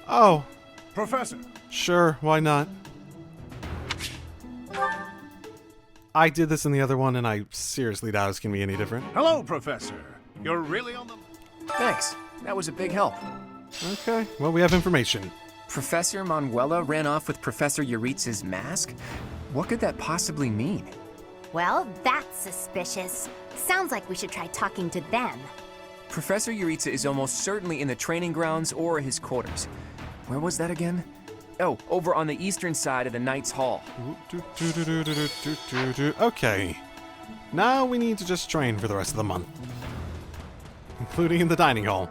Oh. Professor. Sure, why not? I did this in the other one, and I seriously doubt it's gonna be any different. Hello, Professor. You're really on the... Thanks. That was a big help. Okay, well, we have information. Professor Manuela ran off with Professor Yuritz's mask? What could that possibly mean? Well, that's suspicious. Sounds like we should try talking to them. Professor Yuritsa is almost certainly in the training grounds or his quarters. Where was that again? Oh, over on the eastern side of the Knight's Hall. Okay. Now we need to just train for the rest of the month. Including in the dining hall.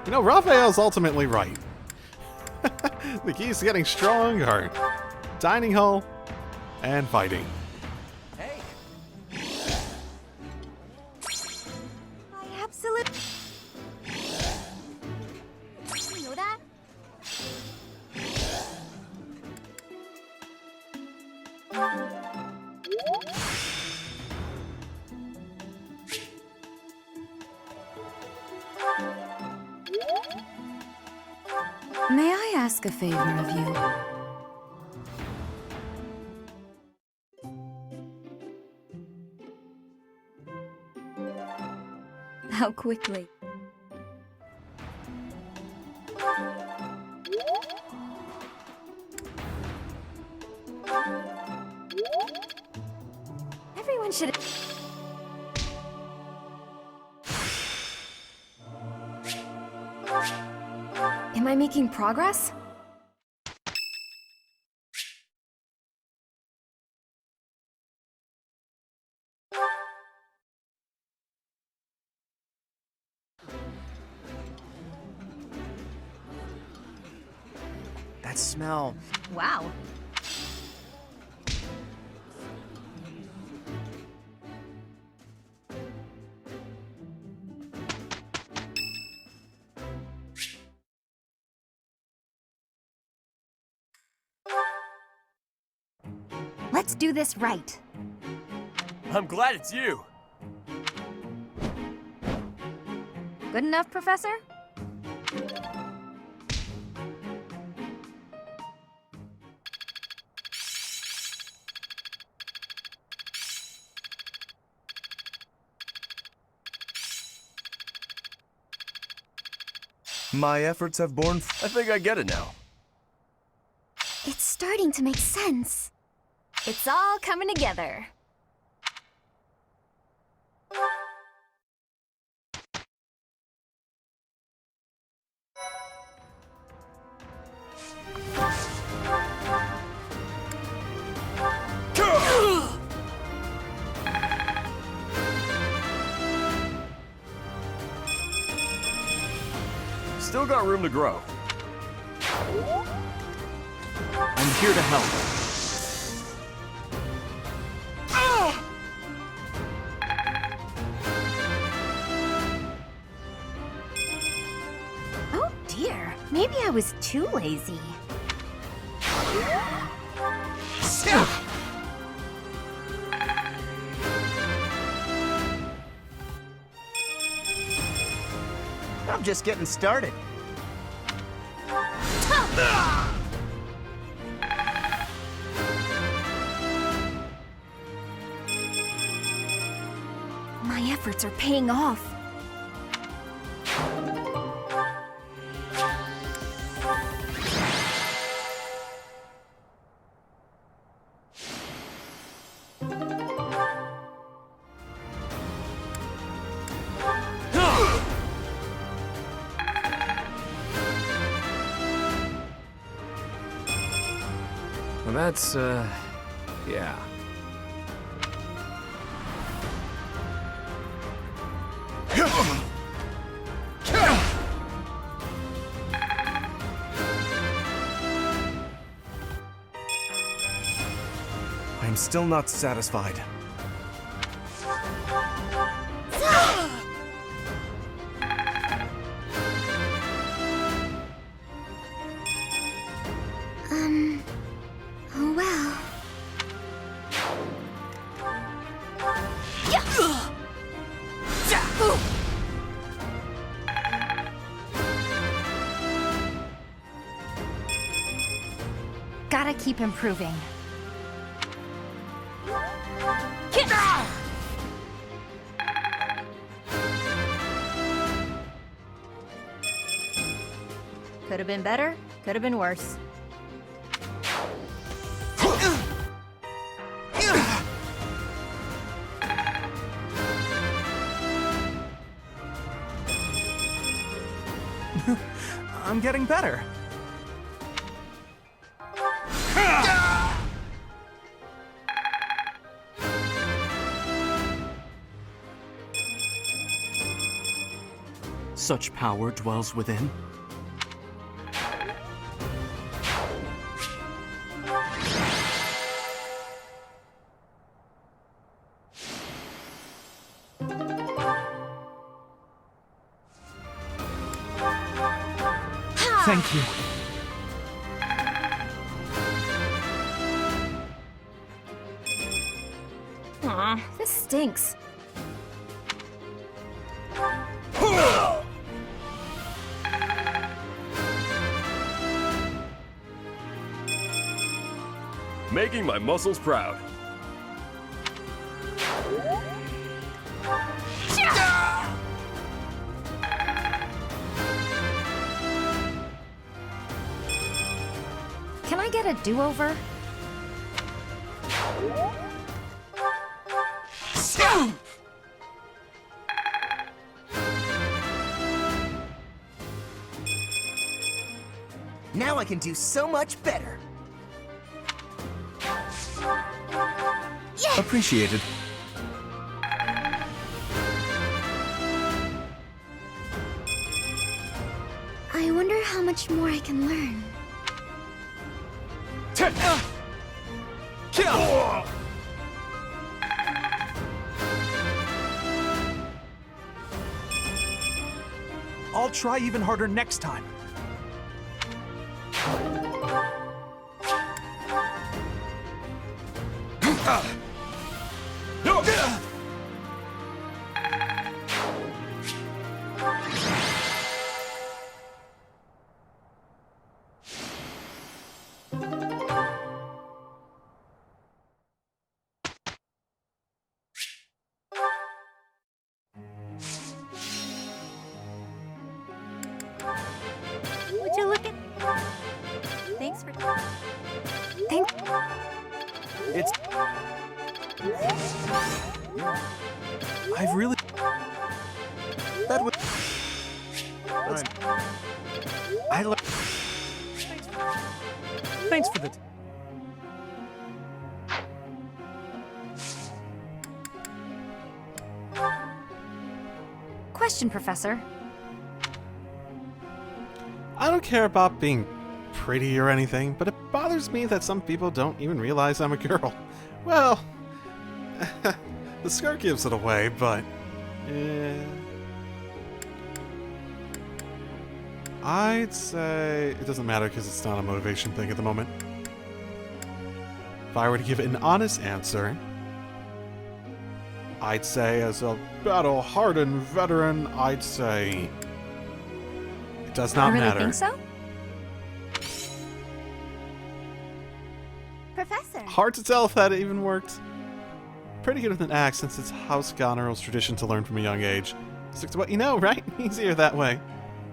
You know, Raphael's ultimately right. The key is getting stronger. Dining hall and fighting. Hey! I absolutely... You know that? May I ask a favor of you? How quickly? Everyone should... Am I making progress? That smell. Wow. Let's do this right. I'm glad it's you. Good enough, Professor? My efforts have borne I think I get it now. It's starting to make sense. It's all coming together. Still got room to grow. I'm here to help. Oh dear, maybe I was too lazy. I'm just getting started. My efforts are paying off. Well, that's, yeah. I'm still not satisfied. Oh well. gotta keep improving. Could have been better, could have been worse. I'm getting better. Such power dwells within. Thank you. Aw, this stinks. Making my muscles proud. Can I get a do-over? Now I can do so much better. Appreciated. I wonder how much more I can learn. I'll try even harder next time. Would you look at... Thanks for... It's... I've really... That was... I learned... Thanks for the... Question, Professor. I don't care about being pretty or anything, but it bothers me that some people don't even realize I'm a girl. Well, the skirt gives it away, but... I'd say it doesn't matter because it's not a motivation thing at the moment. If I were to give it an honest answer, I'd say as a battle-hardened veteran, I'd say it does not I really matter. think so? Professor. Hard to tell if that even worked. Pretty good with an axe since it's House Goneril's tradition to learn from a young age. Stick to what you know, right? Easier that way.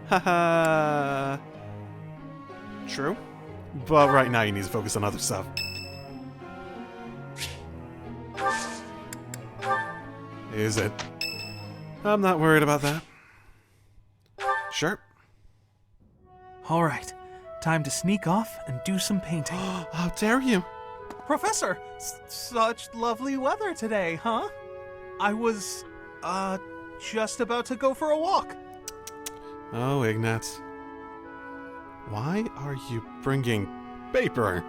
Haha. True. But right now you need to focus on other stuff. Is it? I'm not worried about that. Sure. All right, time to sneak off and do some painting. How dare you? Professor, such lovely weather today, huh? I was, just about to go for a walk. Oh, Ignatz. Why are you bringing paper?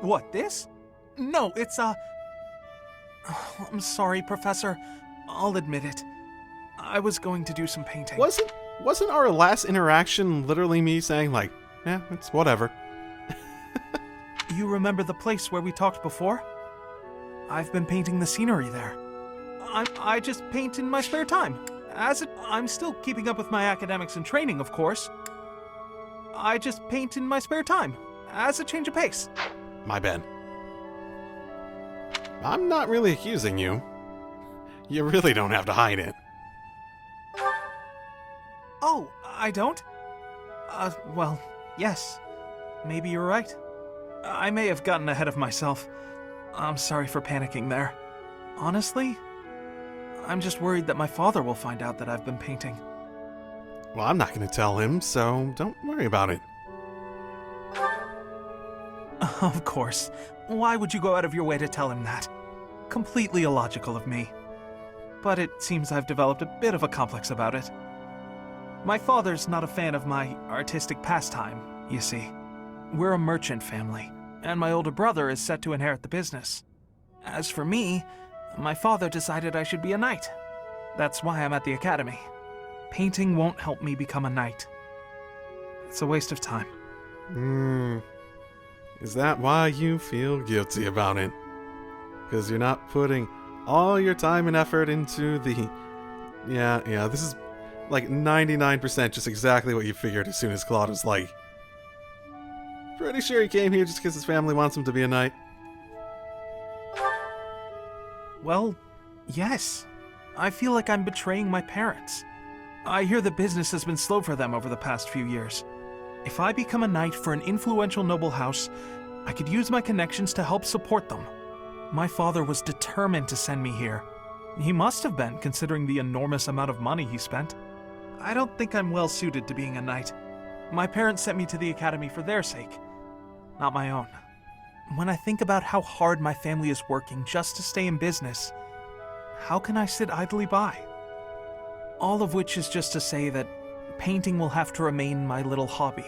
What, this? No, it's, I'm sorry, Professor. I'll admit it. I was going to do some painting. Wasn't our last interaction literally me saying, like, yeah, it's whatever? You remember the place where we talked before? I've been painting the scenery there. I just paint in my spare time. I'm still keeping up with my academics and training, of course. I just paint in my spare time, as a change of pace. My bad. I'm not really accusing you. You really don't have to hide it. Oh, I don't? Well, yes. Maybe you're right. I may have gotten ahead of myself. I'm sorry for panicking there. Honestly, I'm just worried that my father will find out that I've been painting. Well, I'm not going to tell him, so don't worry about it. Of course. Why would you go out of your way to tell him that? Completely illogical of me. But it seems I've developed a bit of a complex about it. My father's not a fan of my artistic pastime, you see. We're a merchant family, and my older brother is set to inherit the business. As for me, my father decided I should be a knight. That's why I'm at the academy. Painting won't help me become a knight. It's a waste of time. Is that why you feel guilty about it? Because you're not putting all your time and effort into the... Yeah, this is like 99% just exactly what you figured as soon as Claude was like, pretty sure he came here just because his family wants him to be a knight. Well, yes. I feel like I'm betraying my parents. I hear the business has been slow for them over the past few years. If I become a knight for an influential noble house, I could use my connections to help support them. My father was determined to send me here. He must have been, considering the enormous amount of money he spent. I don't think I'm well suited to being a knight. My parents sent me to the academy for their sake, not my own. When I think about how hard my family is working just to stay in business, how can I sit idly by? All of which is just to say that painting will have to remain my little hobby.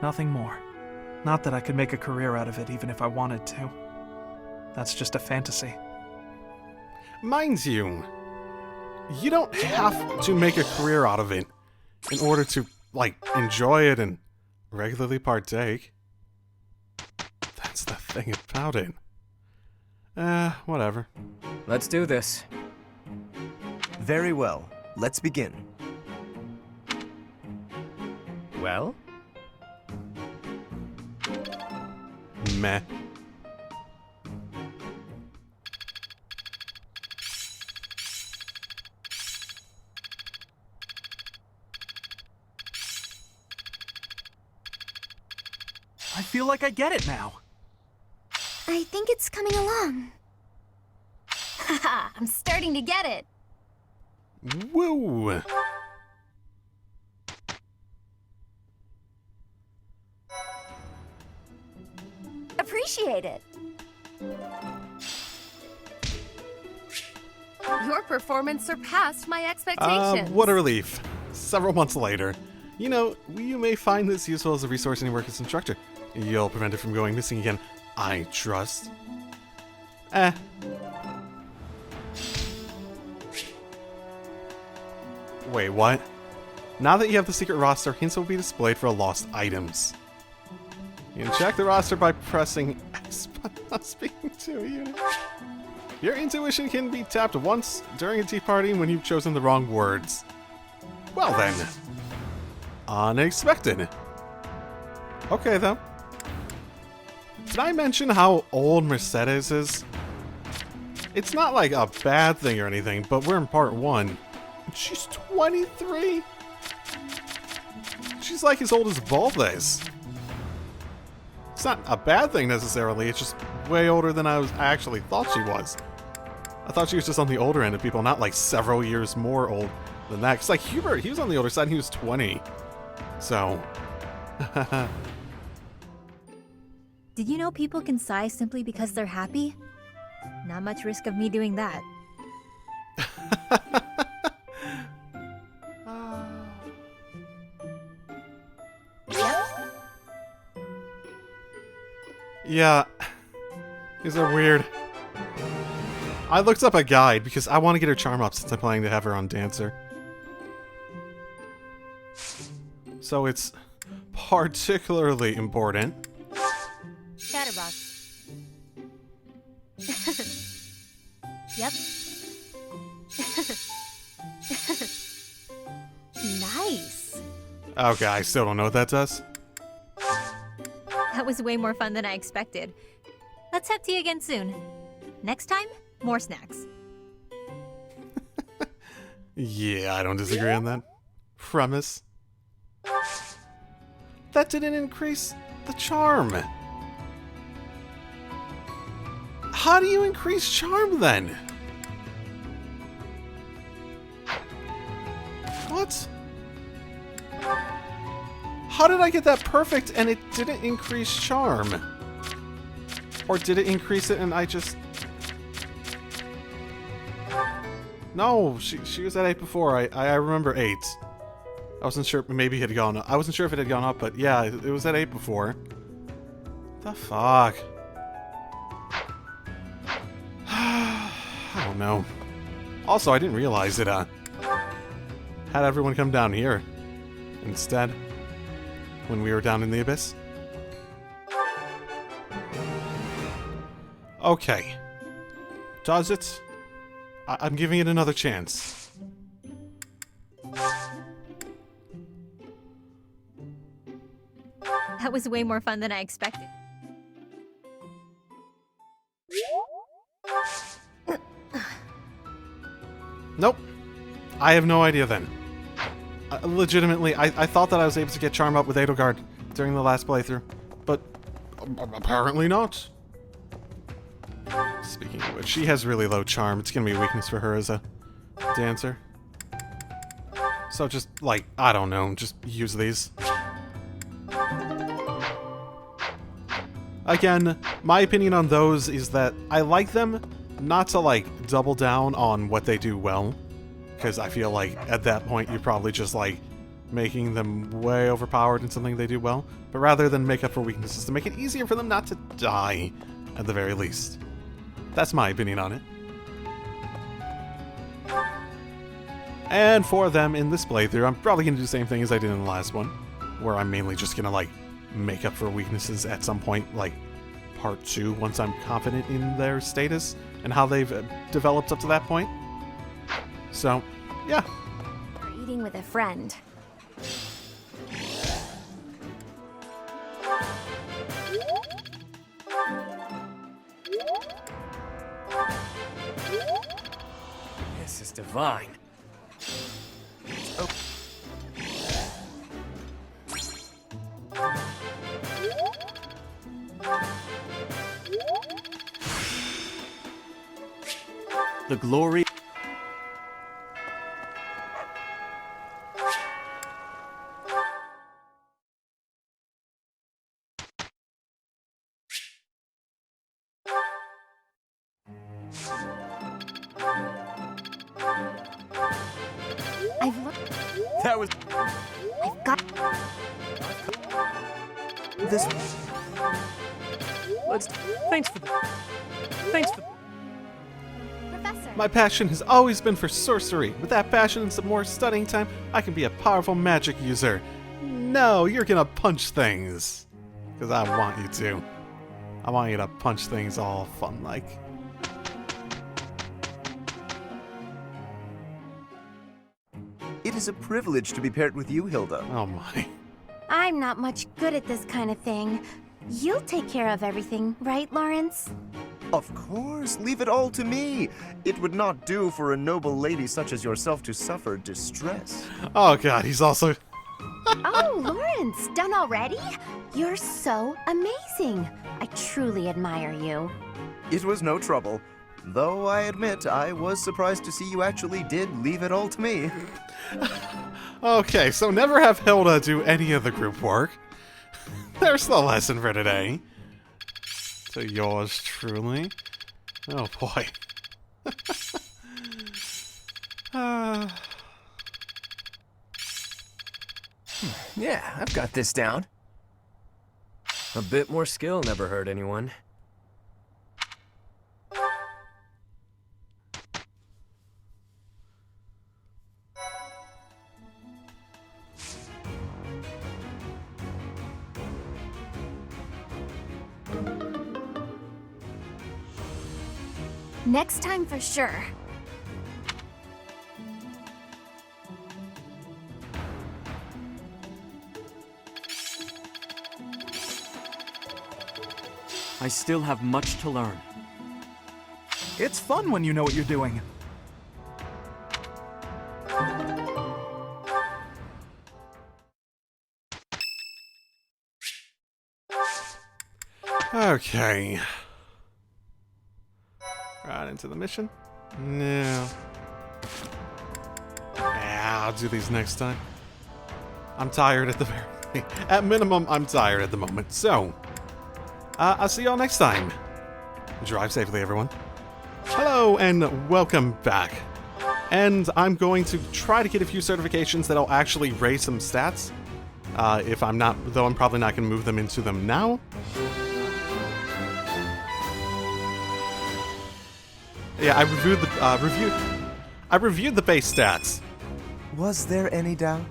Nothing more. Not that I could make a career out of it even if I wanted to. That's just a fantasy. Mind you, you don't have to make a career out of it in order to, like, enjoy it and regularly partake. That's the thing about it. Whatever. Let's do this. Very well. Let's begin. Well? Meh. I feel like I get it now. I think it's coming along. Haha, I'm starting to get it. Woo! Appreciate it. Your performance surpassed my expectations. What a relief. Several months later. You know, you may find this useful as a resource in your work as instructor. You'll prevent it from going missing again, I trust. Wait, what? Now that you have the secret roster, hints will be displayed for lost items. You can check the roster by pressing X, but not speaking to a unit. Your intuition can be tapped once during a tea party when you've chosen the wrong words. Well then. Unexpected. Okay, though. Did I mention how old Mercedes is? It's not like a bad thing or anything, but we're in part 1. She's 23? She's like as old as Voldes. It's not a bad thing necessarily, it's just way older than I actually thought she was. I thought she was just on the older end of people, not like several years more old than that. Because like Hubert, he was on the older side and he was 20. So... Did you know people can sigh simply because they're happy? Not much risk of me doing that. Yeah, these are weird. I looked up a guide because I want to get her charm up since I'm planning to have her on Dancer. So it's particularly important. Chatterbox. Yep. Nice. Okay, I still don't know what that does. That was way more fun than I expected. Let's have tea again soon. Next time, more snacks. Yeah, I don't disagree on that premise. That didn't increase the charm. How do you increase charm then? What? How did I get that perfect and it didn't increase charm? Or did it increase it and I just... No, she was at 8 before. I remember 8. I wasn't sure, maybe it had gone up. I wasn't sure if it had gone up, but yeah, it was at 8 before. The fuck? I don't know. Also, I didn't realize it, had everyone come down here instead when we were down in the abyss. Okay. Does it? I'm giving it another chance. That was way more fun than I expected. Nope. I have no idea then. Legitimately, I thought that I was able to get charm up with Edelgard during the last playthrough, but apparently not. Speaking of which, she has really low charm. It's gonna be a weakness for her as a dancer. So just, like, I don't know, just use these. Again, my opinion on those is that I like them not to, like, double down on what they do well, because I feel like at that point you're probably just, like, making them way overpowered in something they do well, but rather than make up for weaknesses to make it easier for them not to die, at the very least. That's my opinion on it. And for them in this playthrough, I'm probably going to do the same thing as I did in the last one, where I'm mainly just going to, like, make up for weaknesses at some point, like part 2, once I'm confident in their status and how they've developed up to that point. So, yeah. Or eating with a friend. This is divine. Oh. The glory. That was. I've got This. Let's. Thanks for the. Thanks for. Professor. My passion has always been for sorcery. With that passion and some more studying time, I can be a powerful magic user. No, you're gonna punch things. Because I want you to. I want you to punch things all fun-like. It is a privilege to be paired with you, Hilda. Oh my. I'm not much good at this kind of thing. You'll take care of everything, right, Lawrence? Of course, leave it all to me. It would not do for a noble lady such as yourself to suffer distress. Oh god, he's also... Oh, Lawrence, done already? You're so amazing. I truly admire you. It was no trouble. Though I admit, I was surprised to see you actually did leave it all to me. Okay, so never have Hilda do any of the group work. There's the lesson for today. To yours truly. Oh boy. Yeah, I've got this down. A bit more skill never hurt anyone. Next time for sure. I still have much to learn. It's fun when you know what you're doing. Okay. Right into the mission? No. Yeah, I'll do these next time. I'm tired at the very... At minimum, I'm tired at the moment. So, I'll see y'all next time. Drive safely, everyone. Hello, and welcome back. And I'm going to try to get a few certifications that'll actually raise some stats. If I'm not... Though I'm probably not going to move them into them now. Yeah, I reviewed the base stats. Was there any doubt?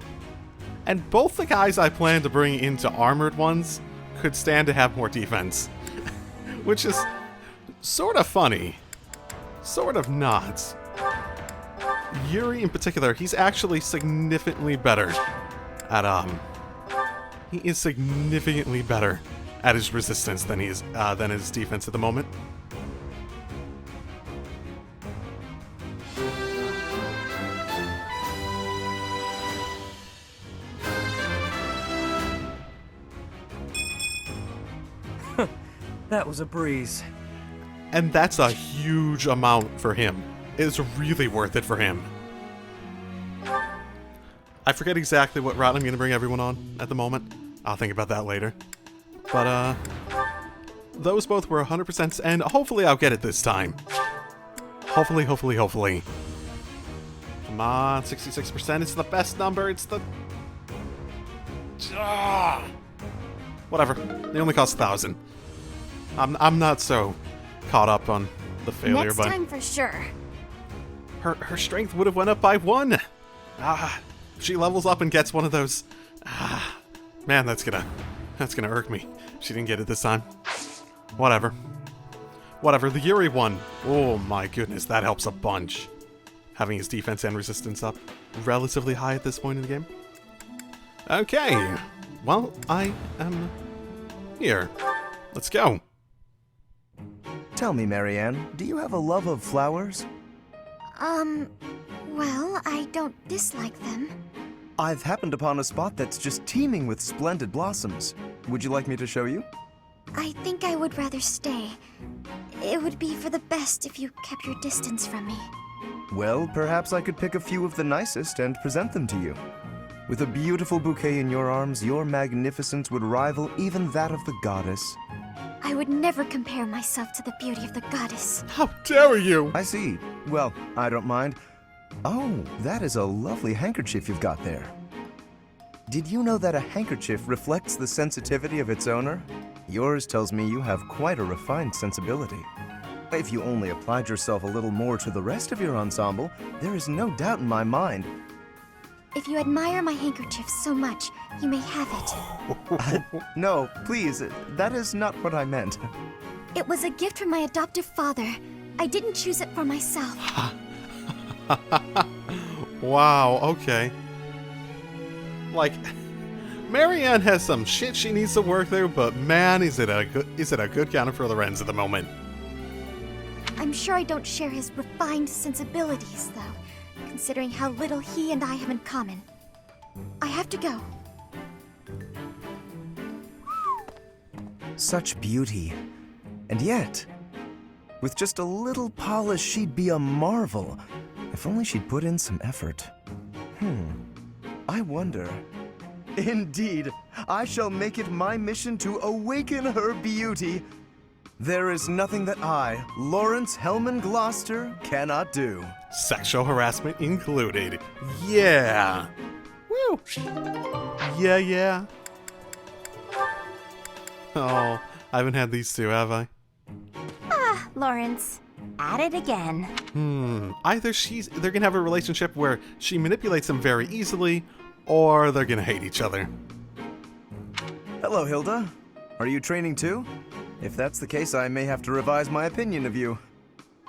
And both the guys I plan to bring into armored ones could stand to have more defense. Which is sort of funny. Sort of not. Yuri in particular, he's actually significantly better at he is significantly better at his resistance than he is than his defense at the moment. That was a breeze. And that's a huge amount for him. It's really worth it for him. I forget exactly what route I'm going to bring everyone on at the moment. I'll think about that later. But, those both were 100%, and hopefully I'll get it this time. Hopefully. Come on, 66%. It's the best number. It's the... Whatever. They only cost 1,000. I'm not so caught up on the failure, Next but time for sure. her strength would have went up by 1. She levels up and gets one of those. Man, that's gonna irk me. She didn't get it this time. Whatever. The Yuri one. Oh my goodness, that helps a bunch. Having his defense and resistance up relatively high at this point in the game. Okay. Well, I am here. Let's go. Tell me, Marianne, do you have a love of flowers? Well, I don't dislike them. I've happened upon a spot that's just teeming with splendid blossoms. Would you like me to show you? I think I would rather stay. It would be for the best if you kept your distance from me. Well, perhaps I could pick a few of the nicest and present them to you. With a beautiful bouquet in your arms, your magnificence would rival even that of the goddess. I would never compare myself to the beauty of the goddess. How dare you! I see. Well, I don't mind. Oh, that is a lovely handkerchief you've got there. Did you know that a handkerchief reflects the sensitivity of its owner? Yours tells me you have quite a refined sensibility. If you only applied yourself a little more to the rest of your ensemble, there is no doubt in my mind. If you admire my handkerchief so much, you may have it. No, please, that is not what I meant. It was a gift from my adoptive father. I didn't choose it for myself. Wow, okay. Like, Marianne has some shit she needs to work through, but man, is it a good counter for Lorenz at the moment. I'm sure I don't share his refined sensibilities, though, considering how little he and I have in common. I have to go. Such beauty. And yet, with just a little polish, she'd be a marvel. If only she'd put in some effort. I wonder. Indeed, I shall make it my mission to awaken her beauty. There is nothing that I, Lawrence Hellman Gloucester, cannot do. Sexual harassment included. Yeah. Woo. Yeah. Oh, I haven't had these two, have I? Ah, Lawrence. At it again. Either they're gonna have a relationship where she manipulates him very easily, or they're gonna hate each other. Hello, Hilda. Are you training too? If that's the case, I may have to revise my opinion of you.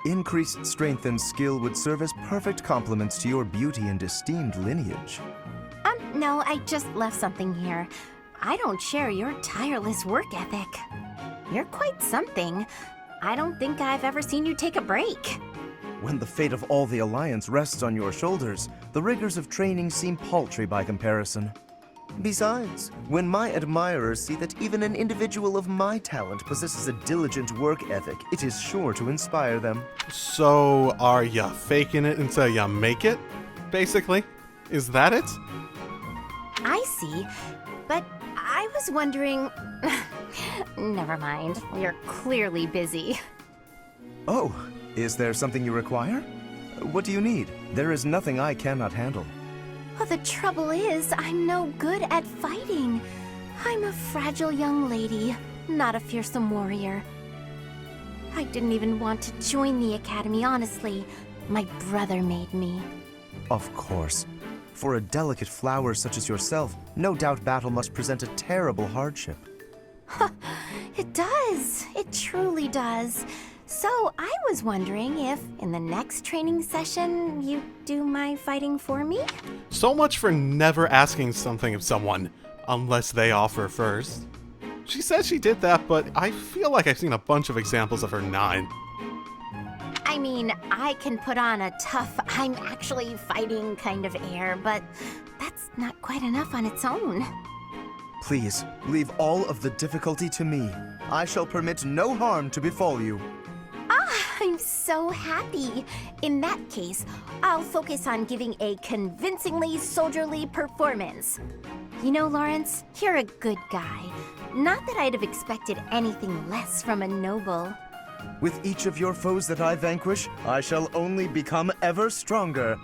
Increased strength and skill would serve as perfect complements to your beauty and esteemed lineage. No, I just left something here. I don't share your tireless work ethic. You're quite something. I don't think I've ever seen you take a break. When the fate of all the Alliance rests on your shoulders, the rigors of training seem paltry by comparison. Besides, when my admirers see that even an individual of my talent possesses a diligent work ethic, it is sure to inspire them. So, are ya faking it until ya make it? Basically? Is that it? I see, but I was wondering... Never mind, you're clearly busy. Oh, is there something you require? What do you need? There is nothing I cannot handle. Well, the trouble is, I'm no good at fighting. I'm a fragile young lady, not a fearsome warrior. I didn't even want to join the academy, honestly. My brother made me. Of course. For a delicate flower such as yourself, no doubt battle must present a terrible hardship. It does. It truly does. So I was wondering if, in the next training session, you do my fighting for me? So much for never asking something of someone, unless they offer first. She says she did that, but I feel like I've seen a bunch of examples of her not. I mean, I can put on a tough, I'm actually fighting kind of air, but that's not quite enough on its own. Please, leave all of the difficulty to me. I shall permit no harm to befall you. I'm so happy. In that case, I'll focus on giving a convincingly soldierly performance. You know, Lawrence, you're a good guy. Not that I'd have expected anything less from a noble. With each of your foes that I vanquish, I shall only become ever stronger.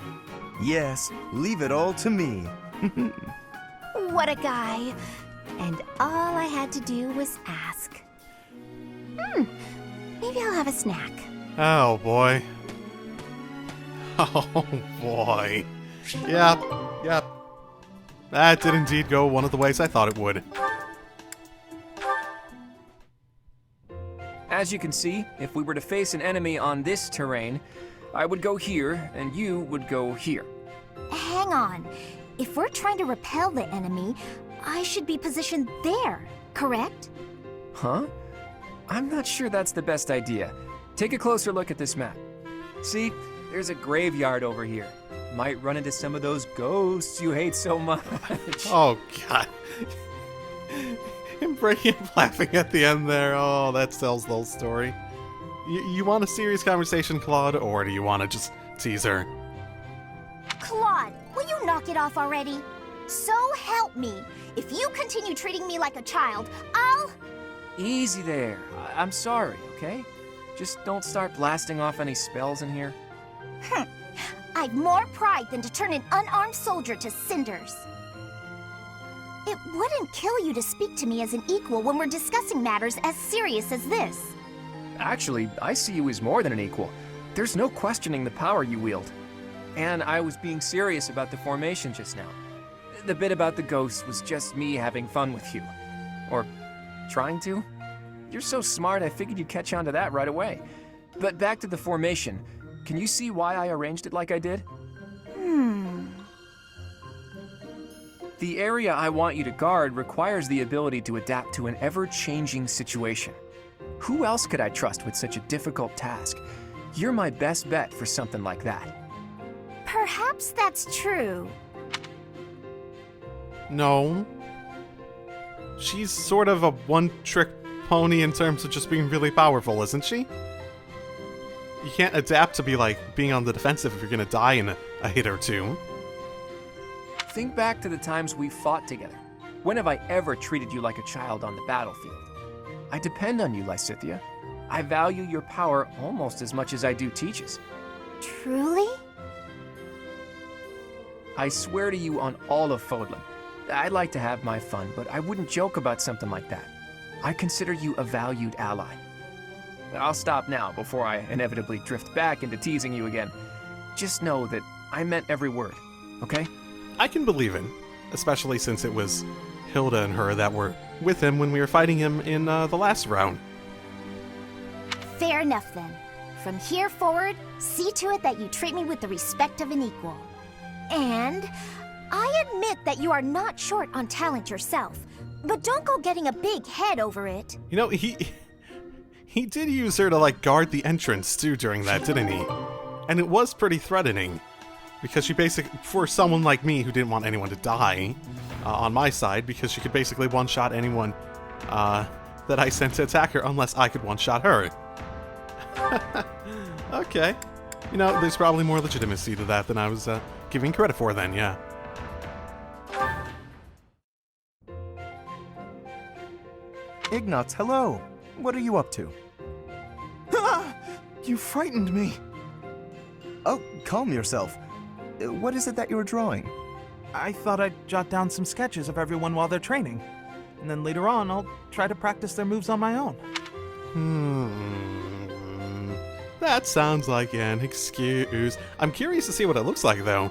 Yes, leave it all to me. What a guy. And all I had to do was ask. Maybe I'll have a snack. Oh boy. Oh boy. Yep. That did indeed go one of the ways I thought it would. As you can see, if we were to face an enemy on this terrain, I would go here, and you would go here. Hang on. If we're trying to repel the enemy, I should be positioned there, correct? Huh? I'm not sure that's the best idea. Take a closer look at this map. See, there's a graveyard over here. Might run into some of those ghosts you hate so much. Oh god. Him breaking up laughing at the end there. Oh, that tells the whole story. You want a serious conversation, Claude, or do you want to just tease her? Claude, will you knock it off already? So help me. If you continue treating me like a child, I'll... Easy there. I'm sorry, okay? Just don't start blasting off any spells in here. I've more pride than to turn an unarmed soldier to cinders. It wouldn't kill you to speak to me as an equal when we're discussing matters as serious as this. Actually, I see you as more than an equal. There's no questioning the power you wield. And I was being serious about the formation just now. The bit about the ghosts was just me having fun with you. Or trying to. You're so smart, I figured you'd catch on to that right away. But back to the formation. Can you see why I arranged it like I did? The area I want you to guard requires the ability to adapt to an ever-changing situation. Who else could I trust with such a difficult task? You're my best bet for something like that. Perhaps that's true. No. She's sort of a one-trick pony in terms of just being really powerful, isn't she? You can't adapt to be like being on the defensive if you're gonna die in a hit or two. Think back to the times we fought together. When have I ever treated you like a child on the battlefield? I depend on you, Lysithea. I value your power almost as much as I do Teach's. Truly? I swear to you on all of Fodlan. I'd like to have my fun, but I wouldn't joke about something like that. I consider you a valued ally. I'll stop now before I inevitably drift back into teasing you again. Just know that I meant every word, okay? I can believe it, especially since it was Hilda and her that were with him when we were fighting him in the last round. Fair enough then. From here forward, see to it that you treat me with the respect of an equal. And I admit that you are not short on talent yourself, but don't go getting a big head over it. You know, He did use her to, like, guard the entrance, too, during that, didn't he? And it was pretty threatening. Because she basically, for someone like me who didn't want anyone to die, on my side, because she could basically one-shot anyone that I sent to attack her, unless I could one-shot her. Okay. You know, there's probably more legitimacy to that than I was giving credit for then, yeah. Ignatz, hello. What are you up to? You frightened me. Oh, calm yourself. What is it that you're drawing? I thought I'd jot down some sketches of everyone while they're training. And then later on, I'll try to practice their moves on my own. That sounds like an excuse. I'm curious to see what it looks like, though.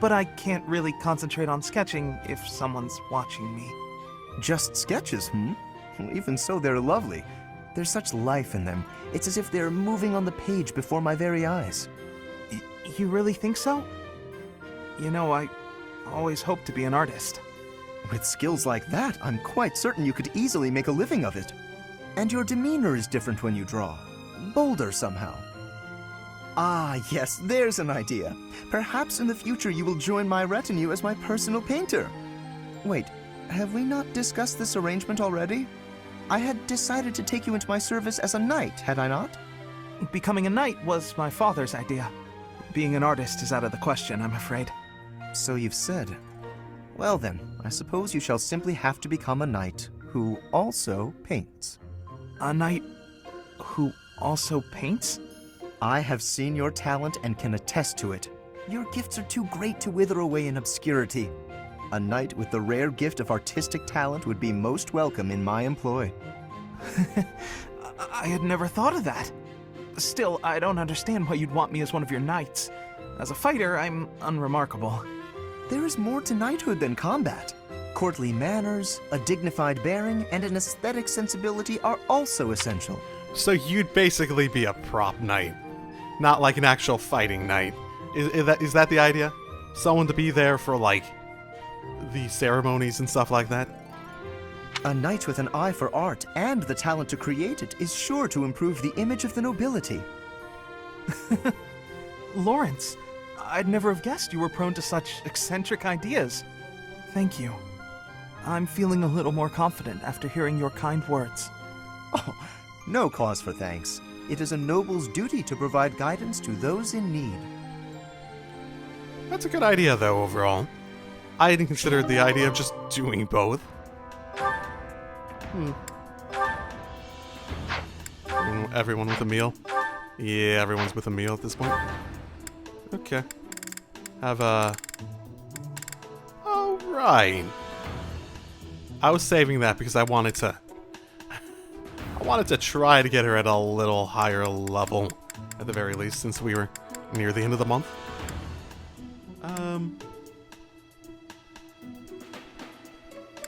But I can't really concentrate on sketching if someone's watching me. Just sketches, Even so, they're lovely. There's such life in them. It's as if they're moving on the page before my very eyes. You really think so? You know, I always hoped to be an artist. With skills like that, I'm quite certain you could easily make a living of it. And your demeanor is different when you draw. Bolder somehow. Ah, yes, there's an idea. Perhaps in the future you will join my retinue as my personal painter. Wait, have we not discussed this arrangement already? I had decided to take you into my service as a knight, had I not? Becoming a knight was my father's idea. Being an artist is out of the question, I'm afraid. So you've said. Well then, I suppose you shall simply have to become a knight who also paints. A knight who also paints? I have seen your talent and can attest to it. Your gifts are too great to wither away in obscurity. A knight with the rare gift of artistic talent would be most welcome in my employ. I had never thought of that. Still, I don't understand why you'd want me as one of your knights. As a fighter, I'm unremarkable. There is more to knighthood than combat. Courtly manners, a dignified bearing, and an aesthetic sensibility are also essential. So you'd basically be a prop knight, not like an actual fighting knight. Is that the idea? Someone to be there for, like, the ceremonies and stuff like that? A knight with an eye for art and the talent to create it is sure to improve the image of the nobility. Lawrence, I'd never have guessed you were prone to such eccentric ideas. Thank you. I'm feeling a little more confident after hearing your kind words. Oh, no cause for thanks. It is a noble's duty to provide guidance to those in need. That's a good idea, though, overall. I hadn't considered the idea of just doing both. Everyone with a meal? Yeah, everyone's with a meal at this point. Okay. Have a... Alright. I was saving that because I wanted to... try to get her at a little higher level, at the very least, since we were near the end of the month.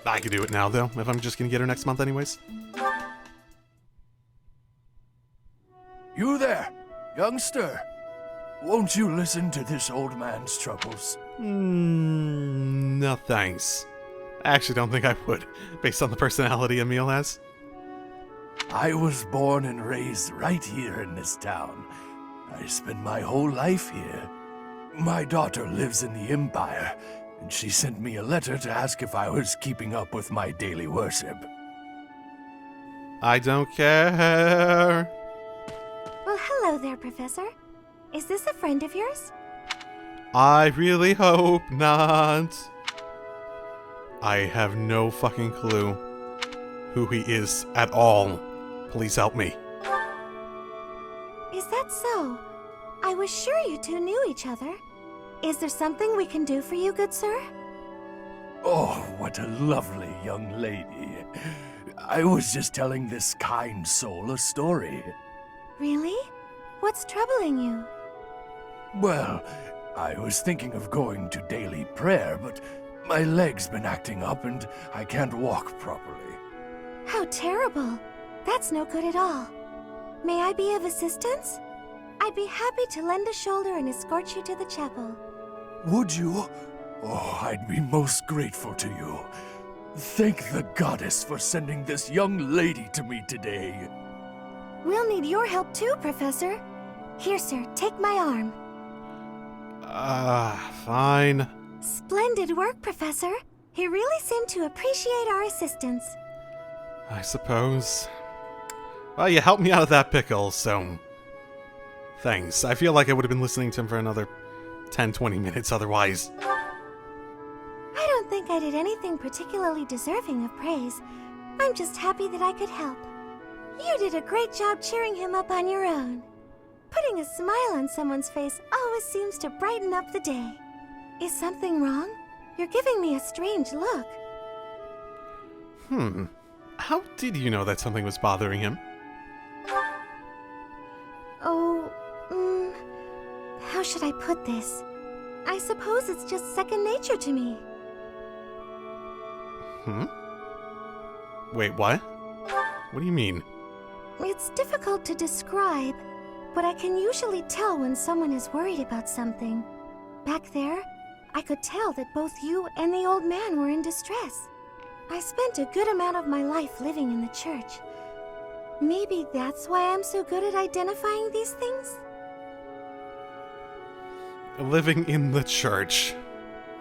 I could do it now, though, if I'm just gonna get her next month anyways. You there, youngster. Won't you listen to this old man's troubles? No thanks. I actually don't think I would, based on the personality Emil has. I was born and raised right here in this town. I spent my whole life here. My daughter lives in the Empire, and she sent me a letter to ask if I was keeping up with my daily worship. I don't care. Well, hello there, Professor. Is this a friend of yours? I really hope not. I have no fucking clue who he is at all. Please help me. Is that so? I was sure you two knew each other. Is there something we can do for you, good sir? Oh, what a lovely young lady. I was just telling this kind soul a story. Really? What's troubling you? Well, I was thinking of going to daily prayer, but my leg's been acting up and I can't walk properly. How terrible. That's no good at all. May I be of assistance? I'd be happy to lend a shoulder and escort you to the chapel. Would you? Oh, I'd be most grateful to you. Thank the goddess for sending this young lady to me today. We'll need your help too, Professor. Here, sir, take my arm. Fine. Splendid work, Professor. He really seemed to appreciate our assistance. I suppose. Well, you helped me out of that pickle, so... thanks. I feel like I would have been listening to him for another 10-20 minutes otherwise. I don't think I did anything particularly deserving of praise. I'm just happy that I could help. You did a great job cheering him up on your own. Putting a smile on someone's face always seems to brighten up the day. Is something wrong? You're giving me a strange look. How did you know that something was bothering him? Oh, how should I put this? I suppose it's just second nature to me. Wait, what? What do you mean? It's difficult to describe, but I can usually tell when someone is worried about something. Back there, I could tell that both you and the old man were in distress. I spent a good amount of my life living in the church. Maybe that's why I'm so good at identifying these things? Living in the church.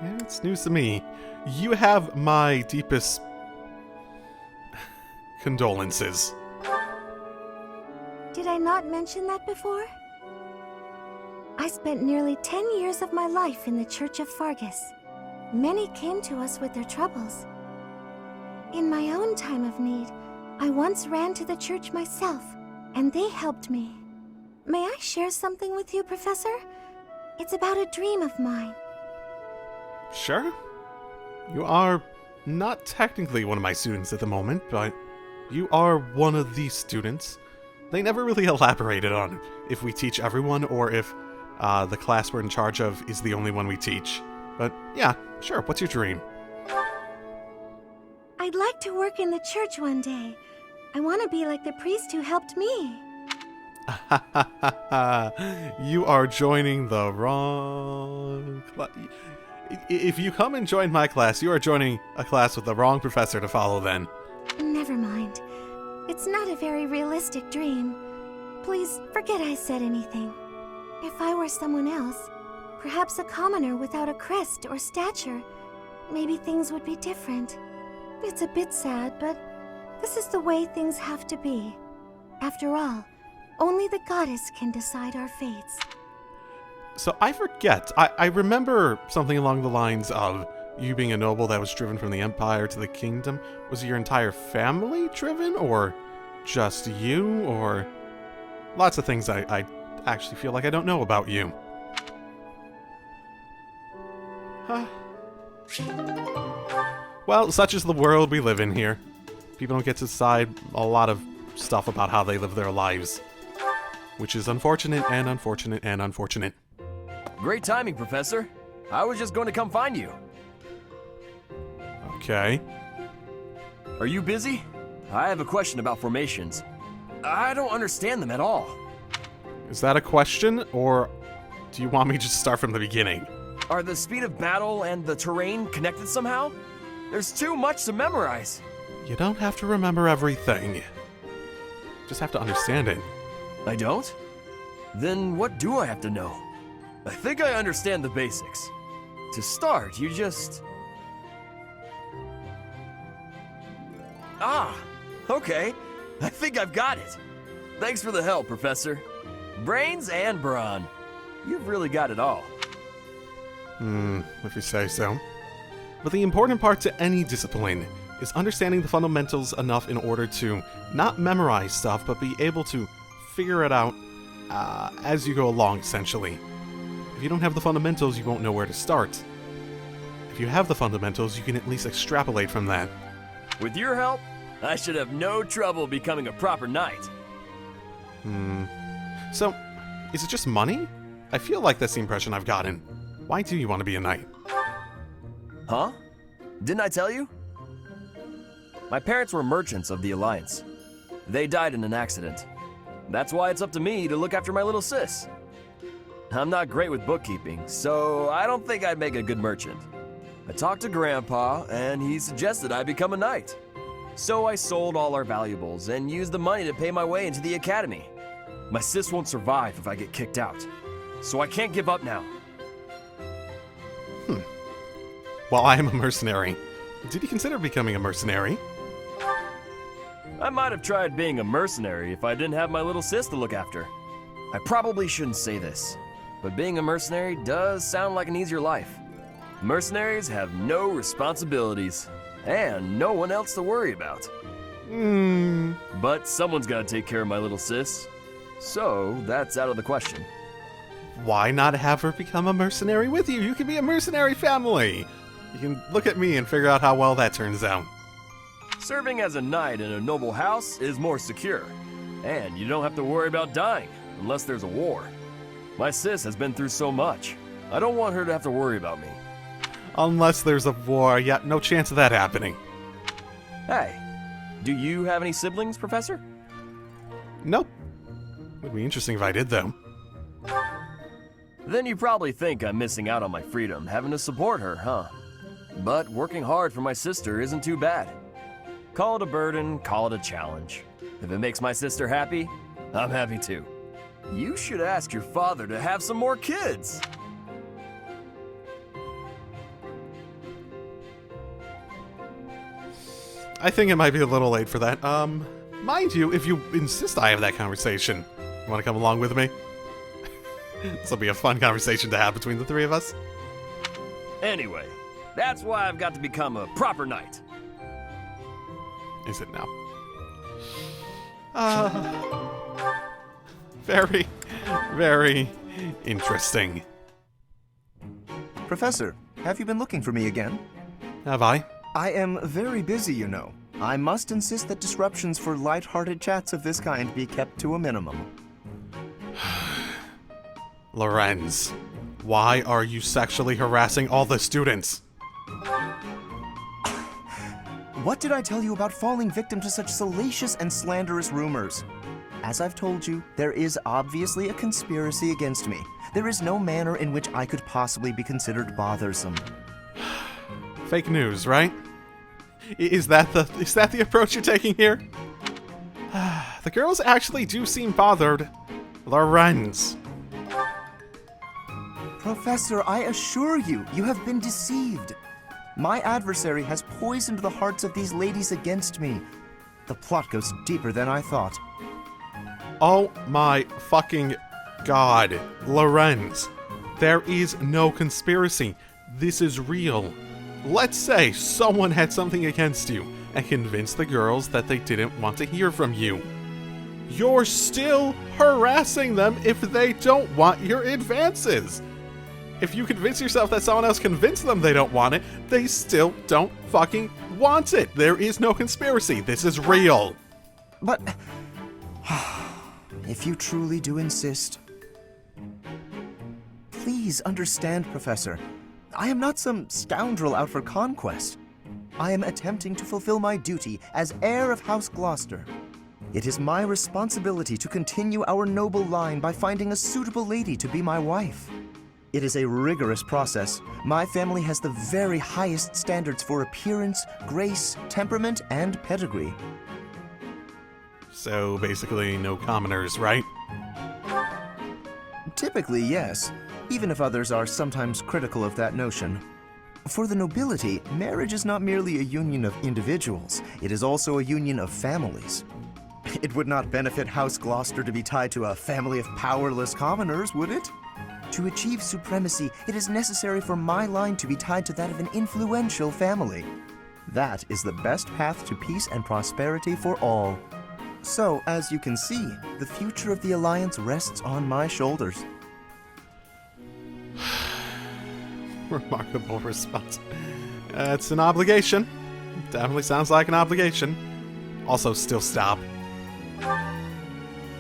Yeah, it's news to me. You have my deepest condolences. Did I not mention that before? I spent nearly 10 years of my life in the Church of Fargus. Many came to us with their troubles. In my own time of need, I once ran to the church myself, and they helped me. May I share something with you, Professor? It's about a dream of mine. Sure. You are not technically one of my students at the moment, but you are one of these students. They never really elaborated on if we teach everyone or if the class we're in charge of is the only one we teach. But yeah, sure, what's your dream? I'd like to work in the church one day. I want to be like the priest who helped me. You are joining the wrong class. If you come and join my class, you are joining a class with the wrong professor to follow then. Never mind. It's not a very realistic dream. Please forget I said anything. If I were someone else, perhaps a commoner without a crest or stature, maybe things would be different. It's a bit sad, but this is the way things have to be. After all, only the goddess can decide our fates. So I forget. I remember something along the lines of you being a noble that was driven from the Empire to the Kingdom. Was your entire family driven, or just you, or... Lots of things I actually feel like I don't know about you. Huh. Well, such is the world we live in here. People don't get to decide a lot of stuff about how they live their lives. Which is unfortunate and unfortunate and unfortunate. Great timing, Professor. I was just going to come find you. Okay. Are you busy? I have a question about formations. I don't understand them at all. Is that a question, or do you want me to just start from the beginning? Are the speed of battle and the terrain connected somehow? There's too much to memorize. You don't have to remember everything. Just have to understand it. I don't? Then what do I have to know? I think I understand the basics. To start, you just... Ah, okay. I think I've got it. Thanks for the help, Professor. Brains and brawn. You've really got it all. If you say so. But the important part to any discipline is understanding the fundamentals enough in order to not memorize stuff, but be able to figure it out as you go along, essentially. If you don't have the fundamentals, you won't know where to start. If you have the fundamentals, you can at least extrapolate from that. With your help, I should have no trouble becoming a proper knight. So, is it just money? I feel like that's the impression I've gotten. Why do you want to be a knight? Huh? Didn't I tell you? My parents were merchants of the Alliance. They died in an accident. That's why it's up to me to look after my little sis. I'm not great with bookkeeping, so I don't think I'd make a good merchant. I talked to Grandpa, and he suggested I become a knight. So I sold all our valuables and used the money to pay my way into the academy. My sis won't survive if I get kicked out, so I can't give up now. Well, I am a mercenary. Did you consider becoming a mercenary? I might have tried being a mercenary if I didn't have my little sis to look after. I probably shouldn't say this, but being a mercenary does sound like an easier life. Mercenaries have no responsibilities, and no one else to worry about. But someone's gotta take care of my little sis, so that's out of the question. Why not have her become a mercenary with you? You can be a mercenary family! You can look at me and figure out how well that turns out. Serving as a knight in a noble house is more secure, and you don't have to worry about dying unless there's a war. My sis has been through so much. I don't want her to have to worry about me. Unless there's a war, yeah, no chance of that happening. Hey, do you have any siblings, Professor? Nope. Would be interesting if I did, though. Then you probably think I'm missing out on my freedom, having to support her, huh? But working hard for my sister isn't too bad. Call it a burden, call it a challenge. If it makes my sister happy, I'm happy too. You should ask your father to have some more kids. I think it might be a little late for that. Mind you, if you insist I have that conversation, you want to come along with me? This will be a fun conversation to have between the three of us. Anyway, that's why I've got to become a proper knight. Is it now? Very, very interesting. Professor, have you been looking for me again? Have I? I am very busy, you know. I must insist that disruptions for light-hearted chats of this kind be kept to a minimum. Lorenz, why are you sexually harassing all the students? What did I tell you about falling victim to such salacious and slanderous rumors? As I've told you, there is obviously a conspiracy against me. There is no manner in which I could possibly be considered bothersome. Fake news, right? Is that the approach you're taking here? The girls actually do seem bothered. Lorenz. Professor, I assure you, you have been deceived. My adversary has poisoned the hearts of these ladies against me. The plot goes deeper than I thought. Oh my fucking god. Lorenz. There is no conspiracy. This is real. Let's say someone had something against you and convinced the girls that they didn't want to hear from you. You're still harassing them if they don't want your advances. If you convince yourself that someone else convinced them they don't want it, they still don't fucking want it. There is no conspiracy. This is real. But if you truly do insist, please understand, Professor. I am not some scoundrel out for conquest. I am attempting to fulfill my duty as heir of House Gloucester. It is my responsibility to continue our noble line by finding a suitable lady to be my wife. It is a rigorous process. My family has the very highest standards for appearance, grace, temperament, and pedigree. So basically no commoners, right? Typically, yes, even if others are sometimes critical of that notion. For the nobility, marriage is not merely a union of individuals, it is also a union of families. It would not benefit House Gloucester to be tied to a family of powerless commoners, would it? To achieve supremacy, it is necessary for my line to be tied to that of an influential family. That is the best path to peace and prosperity for all. So, as you can see, the future of the Alliance rests on my shoulders. Remarkable response. It's an obligation. Definitely sounds like an obligation. Also, still stop.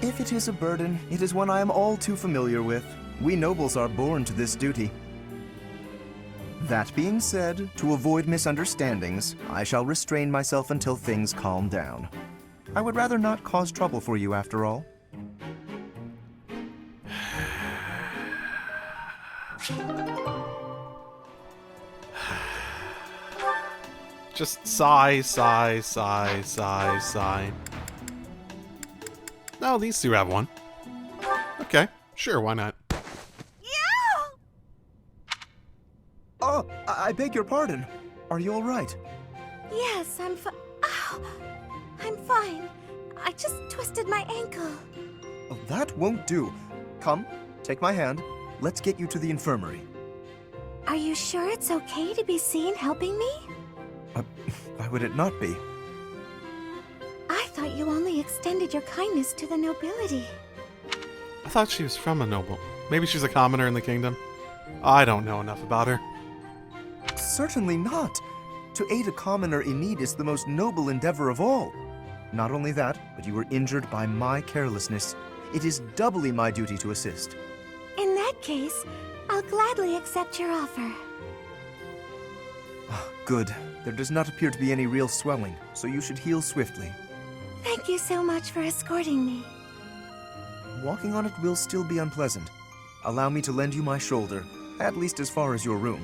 If it is a burden, it is one I am all too familiar with. We nobles are born to this duty. That being said, to avoid misunderstandings, I shall restrain myself until things calm down. I would rather not cause trouble for you after all. Just sigh, sigh, sigh, sigh, sigh. No, these two have one. Okay, sure, why not? Oh, I beg your pardon. Are you all right? Yes, I'm Ow! I'm fine. I just twisted my ankle. Oh, that won't do. Come, take my hand. Let's get you to the infirmary. Are you sure it's okay to be seen helping me? Why would it not be? I thought you only extended your kindness to the nobility. I thought she was from a noble. Maybe she's a commoner in the kingdom. I don't know enough about her. Certainly not. To aid a commoner in need is the most noble endeavor of all. Not only that, but you were injured by my carelessness. It is doubly my duty to assist. In that case, I'll gladly accept your offer. Good. There does not appear to be any real swelling, so you should heal swiftly. Thank you so much for escorting me. Walking on it will still be unpleasant. Allow me to lend you my shoulder, at least as far as your room.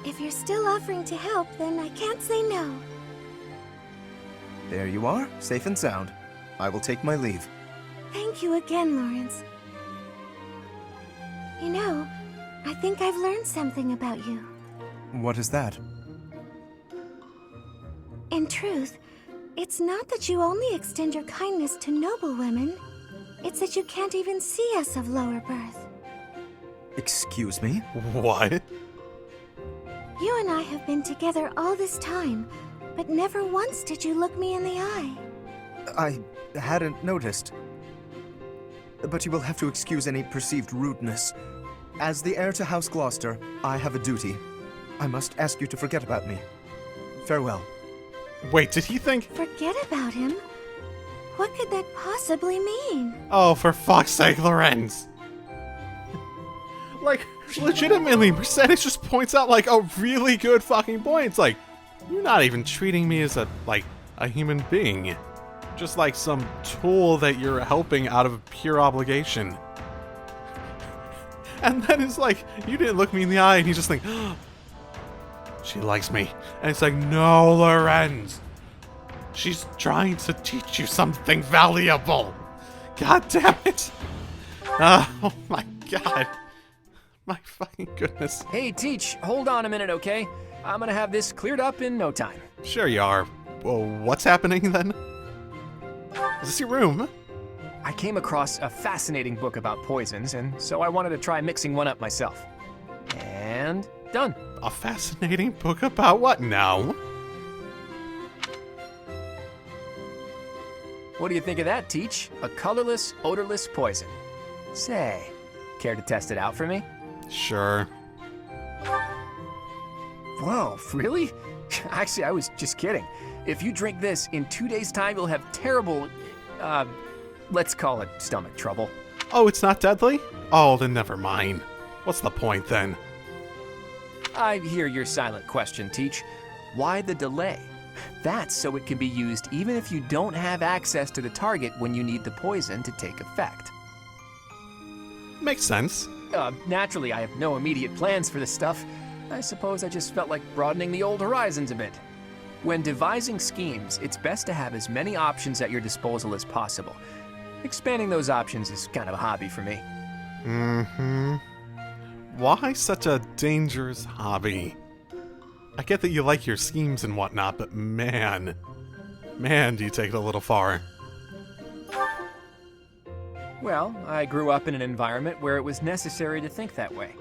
If you're still offering to help, then I can't say no. There you are, safe and sound. I will take my leave. Thank you again, Lawrence. You know, I think I've learned something about you. What is that? In truth, it's not that you only extend your kindness to noble women. It's that you can't even see us of lower birth. Excuse me? What? You and I have been together all this time, but never once did you look me in the eye. I hadn't noticed. But you will have to excuse any perceived rudeness. As the heir to House Gloucester, I have a duty. I must ask you to forget about me. Farewell. Wait, did he think? Forget about him? What could that possibly mean? Oh, for fuck's sake, Lorenz. Like, legitimately, Mercedes just points out, like, a really good fucking point. It's like, you're not even treating me as a human being. Just like some tool that you're helping out of pure obligation. And then it's like, you didn't look me in the eye, and you just think, oh, she likes me. And it's like, no, Lorenz. She's trying to teach you something valuable. God damn it. Oh my god. My fucking goodness. Hey, Teach, hold on a minute, okay? I'm gonna have this cleared up in no time. Sure you are. Well, what's happening then? Is this your room? I came across a fascinating book about poisons, and so I wanted to try mixing one up myself. And done. A fascinating book about what now? What do you think of that, Teach? A colorless, odorless poison. Say, care to test it out for me? Sure. Whoa, really? Actually, I was just kidding. If you drink this, in 2 days' time, you'll have terrible, let's call it stomach trouble. Oh, it's not deadly? Oh, then never mind. What's the point then? I hear your silent question, Teach. Why the delay? That's so it can be used even if you don't have access to the target when you need the poison to take effect. Makes sense. Naturally, I have no immediate plans for this stuff. I suppose I just felt like broadening the old horizons a bit. When devising schemes, it's best to have as many options at your disposal as possible. Expanding those options is kind of a hobby for me. Mm-hmm. Why such a dangerous hobby? I get that you like your schemes and whatnot, but man, do you take it a little far. Well, I grew up in an environment where it was necessary to think that way.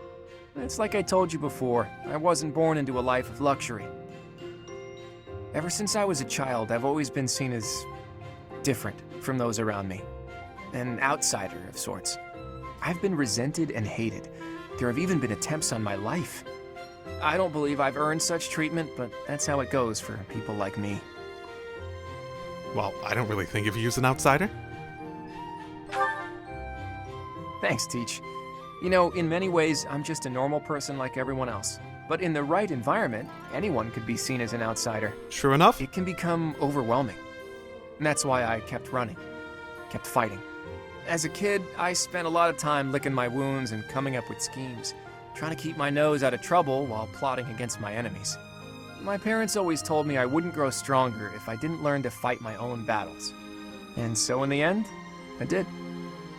It's like I told you before, I wasn't born into a life of luxury. Ever since I was a child, I've always been seen as different from those around me. An outsider of sorts. I've been resented and hated. There have even been attempts on my life. I don't believe I've earned such treatment, but that's how it goes for people like me. Well, I don't really think of you as an outsider. Thanks, Teach. You know, in many ways, I'm just a normal person like everyone else. But in the right environment, anyone could be seen as an outsider. True enough. It can become overwhelming. And that's why I kept running, kept fighting. As a kid, I spent a lot of time licking my wounds and coming up with schemes, trying to keep my nose out of trouble while plotting against my enemies. My parents always told me I wouldn't grow stronger if I didn't learn to fight my own battles. And so in the end, I did.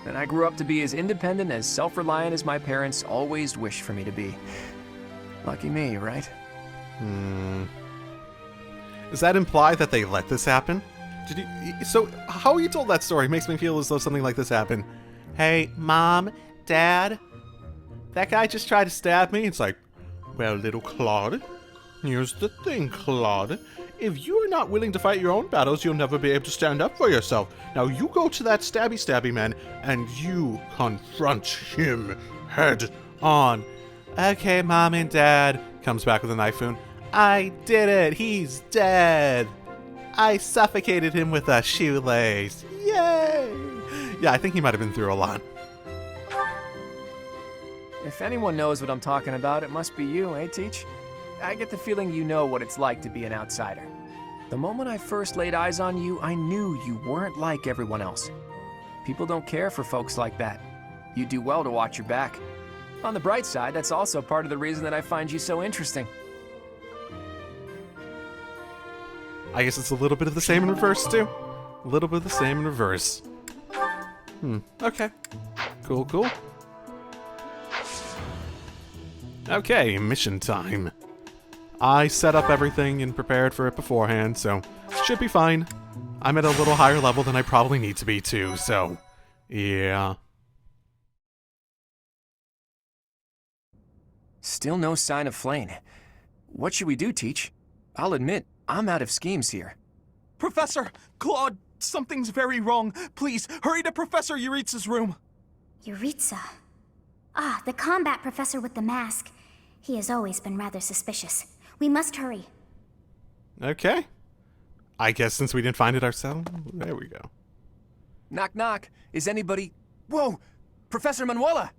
And I grew up to be as independent, as self-reliant as my parents always wished for me to be. Lucky me, right? Does that imply that they let this happen? So, how you told that story makes me feel as though something like this happened. Hey, Mom, Dad, that guy just tried to stab me. It's like, well, little Claude, here's the thing, Claude. If you are not willing to fight your own battles, you'll never be able to stand up for yourself. Now you go to that stabby man, and you confront him head on. Okay, Mom and Dad, comes back with a knife wound. I did it, he's dead. I suffocated him with a shoelace. Yay! Yeah, I think he might have been through a lot. If anyone knows what I'm talking about, it must be you, eh, Teach? I get the feeling you know what it's like to be an outsider. The moment I first laid eyes on you, I knew you weren't like everyone else. People don't care for folks like that. You do well to watch your back. On the bright side, that's also part of the reason that I find you so interesting. I guess it's a little bit of the same in reverse, too. A little bit of the same in reverse. Okay. Cool. Okay, mission time. I set up everything and prepared for it beforehand, so should be fine. I'm at a little higher level than I probably need to be, too, so yeah. Still no sign of Flayn. What should we do, Teach? I'll admit, I'm out of schemes here. Professor! Claude, something's very wrong. Please, hurry to Professor Yuritsa's room. Yuritsa. Ah, the combat professor with the mask. He has always been rather suspicious. We must hurry. Okay. I guess since we didn't find it ourselves, there we go. Knock knock. Is anybody... Whoa! Professor Manuela!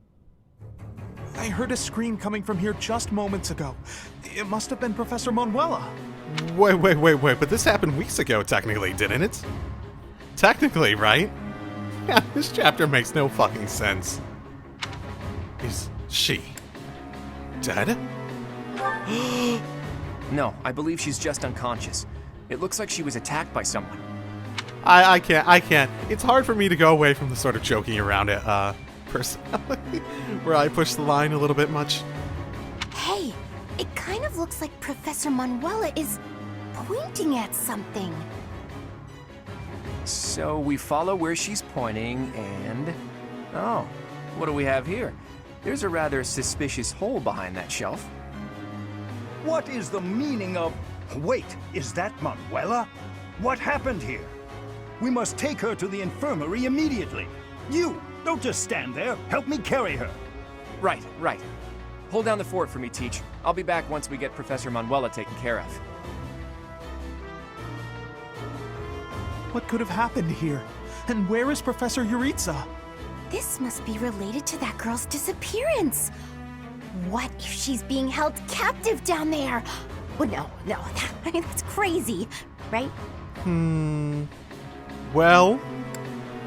I heard a scream coming from here just moments ago. It must have been Professor Manuela. Wait, but this happened weeks ago, technically, didn't it? Technically, right? Yeah, this chapter makes no fucking sense. Is she dead? No, I believe she's just unconscious. It looks like she was attacked by someone. I can't. It's hard for me to go away from the sort of joking around it, personality, where I push the line a little bit much. Hey, it kind of looks like Professor Manuela is pointing at something. So we follow where she's pointing and... Oh, what do we have here? There's a rather suspicious hole behind that shelf. What is the meaning of... Wait, is that Manuela? What happened here? We must take her to the infirmary immediately. You, don't just stand there. Help me carry her. Right. Hold down the fort for me, Teach. I'll be back once we get Professor Manuela taken care of. What could have happened here? And where is Professor Yuritsa? This must be related to that girl's disappearance. What if she's being held captive down there? Well, no, that's crazy, right? Well,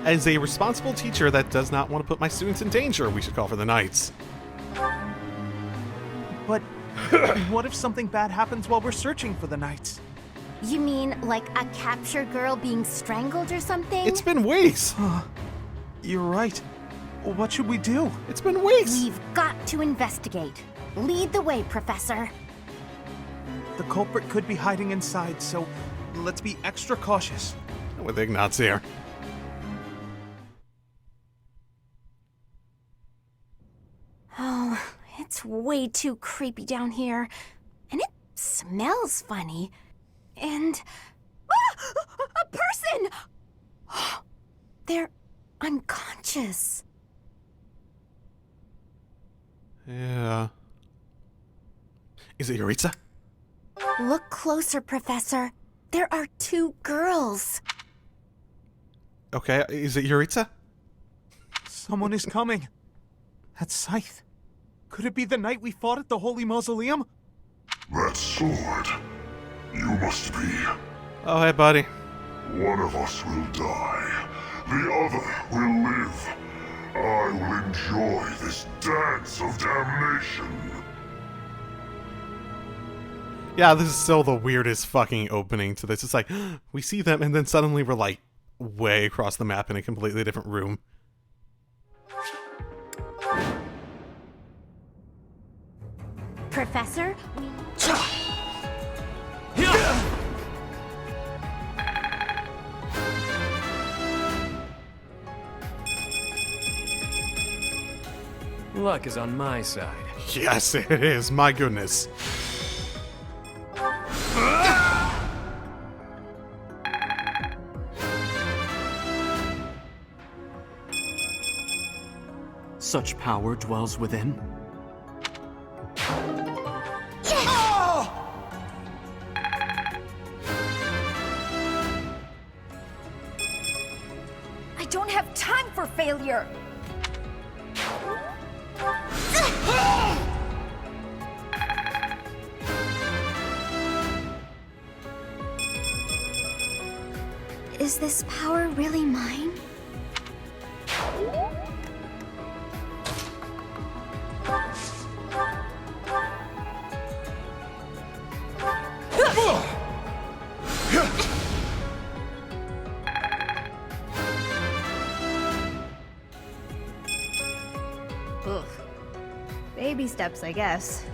as a responsible teacher that does not want to put my students in danger, we should call for the Knights. But what if something bad happens while we're searching for the Knights? You mean like a captured girl being strangled or something? It's been weeks! You're right. What should we do? It's been weeks! We've got to investigate. Lead the way, Professor. The culprit could be hiding inside, so let's be extra cautious. With Ignatz here. Oh, it's way too creepy down here. And it smells funny. And... a person! They're unconscious. Yeah. Is it Yuritsa? Look closer, Professor. There are two girls. Okay, is it Yuritsa? Someone is coming. That's Scythe. Could it be the knight we fought at the Holy Mausoleum? That sword. You must be. Oh, hey, buddy. One of us will die. The other will live. I will enjoy this dance of damnation. Yeah, this is still the weirdest fucking opening to this. It's like, we see them, and then suddenly we're like, way across the map in a completely different room. Professor, Luck is on my side. Yes, it is. My goodness. Such power dwells within. I don't have time for failure. Is this power really mine? Ugh. Baby steps, I guess.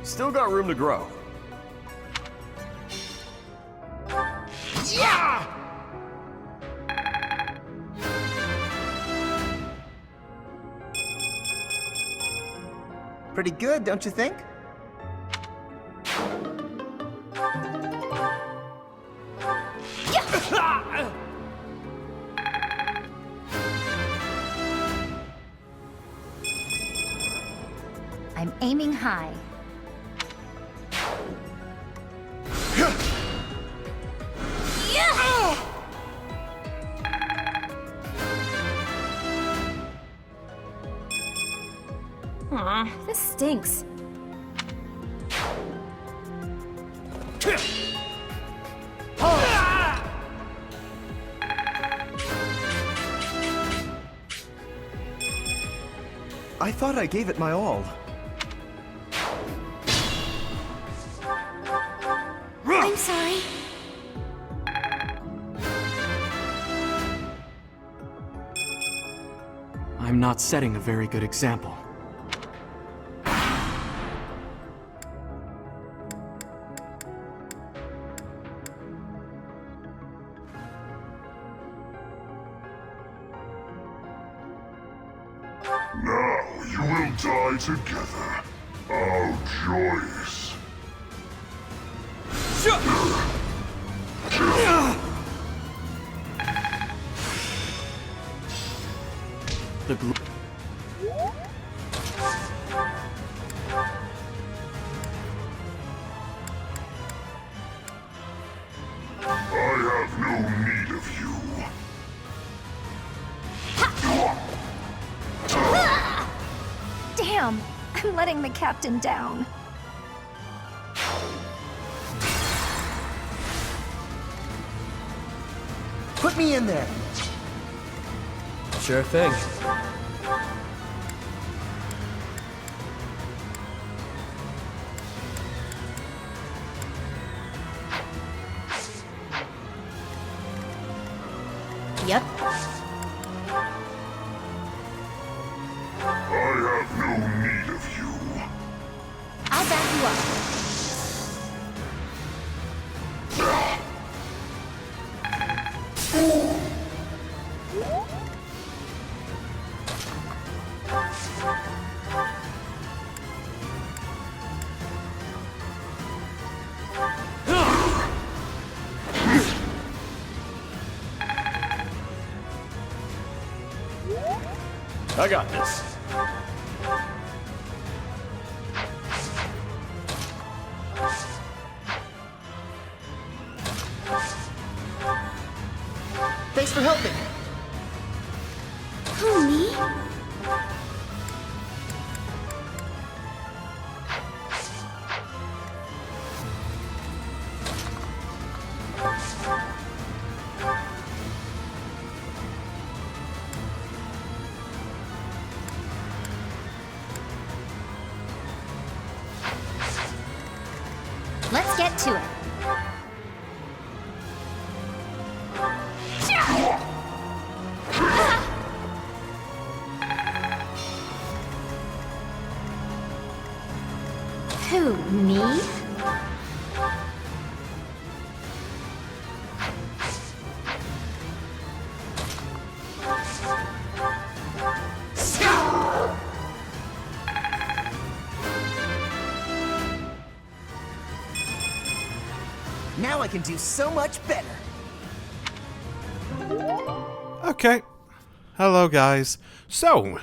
Still got room to grow. Pretty good, don't you think? I'm aiming high. Aw, this stinks. I thought I gave it my all. I'm sorry. I'm not setting a very good example. Now you will die together. How joyous. The gl- I have no need of you. Damn, I'm letting the captain down. Put me in there. Sure thing. Yep. I have no need of you. I'll back you up. I got this. Thanks for helping. Who, me? to it. Who, me? Now I can do so much better. Okay. Hello, guys. So,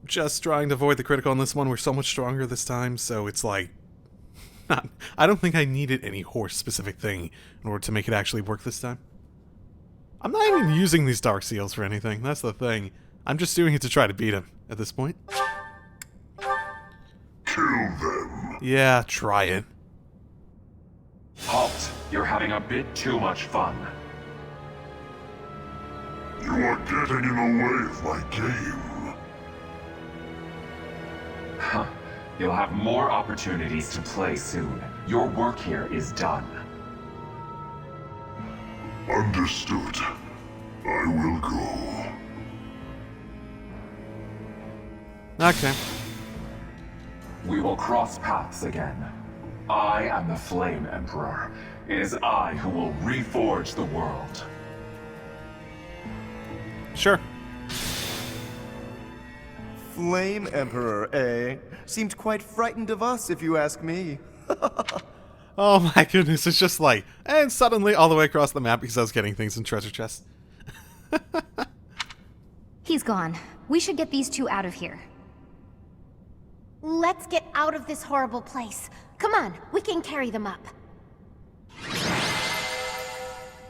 just trying to avoid the critical on this one. We're so much stronger this time, so it's like... I don't think I needed any horse-specific thing in order to make it actually work this time. I'm not even using these Dark Seals for anything. That's the thing. I'm just doing it to try to beat him at this point. Kill them. Yeah, try it. Halt! You're having a bit too much fun. You are getting in the way of my game. Huh. You'll have more opportunities to play soon. Your work here is done. Understood. I will go. Okay. We will cross paths again. I am the Flame Emperor. It is I who will reforge the world. Sure. Flame Emperor, eh? Seemed quite frightened of us, if you ask me. Oh my goodness, it's just like... And suddenly all the way across the map because I was getting things in treasure chests. He's gone. We should get these two out of here. Let's get out of this horrible place. Come on, we can carry them up.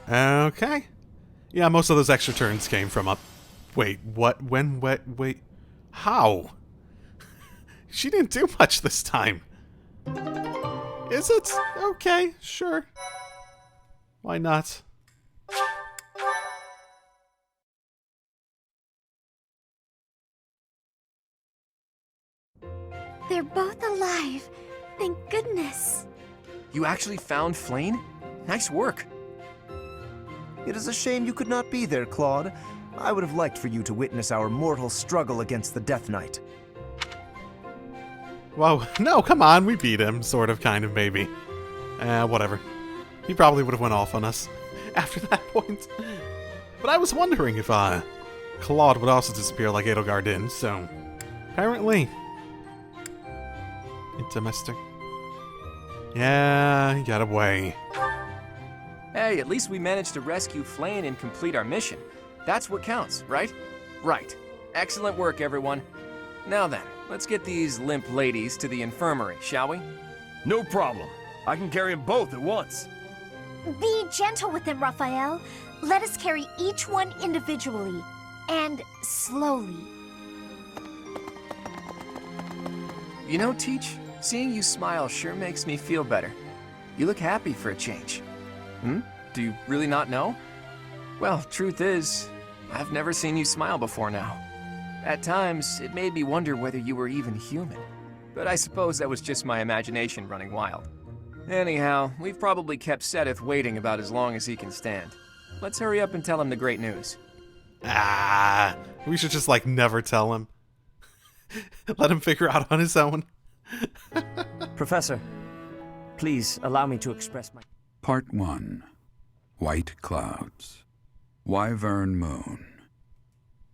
Okay. Yeah, most of those extra turns came from up... Wait, what? When? Wait. How? She didn't do much this time. Is it? Okay, sure. Why not? They're both alive. Thank goodness. You actually found Flayn? Nice work. It is a shame you could not be there, Claude. I would have liked for you to witness our mortal struggle against the Death Knight. Whoa, no, come on, we beat him, sort of, kind of, maybe. Whatever. He probably would have went off on us after that point. But I was wondering if, Claude would also disappear like Edelgard did, so... Apparently. Interesting. Yeah, he got away. Hey, at least we managed to rescue Flayn and complete our mission. That's what counts, right? Right. Excellent work, everyone. Now then, let's get these limp ladies to the infirmary, shall we? No problem. I can carry them both at once. Be gentle with them, Raphael. Let us carry each one individually. And slowly. You know, Teach, seeing you smile sure makes me feel better. You look happy for a change. Do you really not know? Well, truth is, I've never seen you smile before now. At times, it made me wonder whether you were even human. But I suppose that was just my imagination running wild. Anyhow, we've probably kept Sedith waiting about as long as he can stand. Let's hurry up and tell him the great news. We should just, like, never tell him. Let him figure out on his own. Professor, please allow me to express my... Part 1. White Clouds. Wyvern Moon.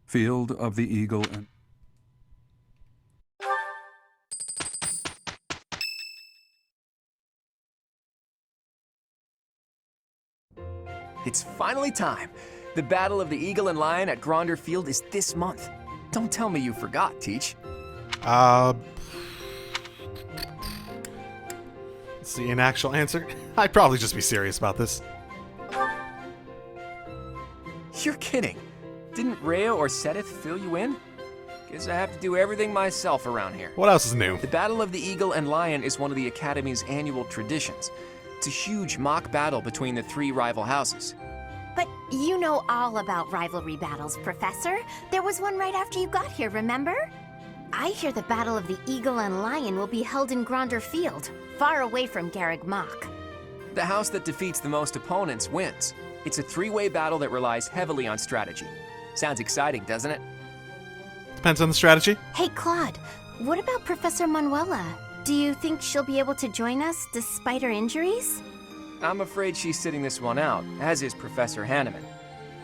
Field of the Eagle and... It's finally time. The Battle of the Eagle and Lion at Gronder Field is this month. Don't tell me you forgot, Teach. Let's see, an actual answer? I'd probably just be serious about this. You're kidding. Didn't Rhea or Sedith fill you in? Guess I have to do everything myself around here. What else is new? The Battle of the Eagle and Lion is one of the Academy's annual traditions. It's a huge mock battle between the three rival houses. But you know all about rivalry battles, Professor. There was one right after you got here, remember? I hear the Battle of the Eagle and Lion will be held in Gronder Field, far away from Garreg Mach. The house that defeats the most opponents wins. It's a three-way battle that relies heavily on strategy. Sounds exciting, doesn't it? Depends on the strategy. Hey, Claude, what about Professor Manuela? Do you think she'll be able to join us despite her injuries? I'm afraid she's sitting this one out, as is Professor Hanneman.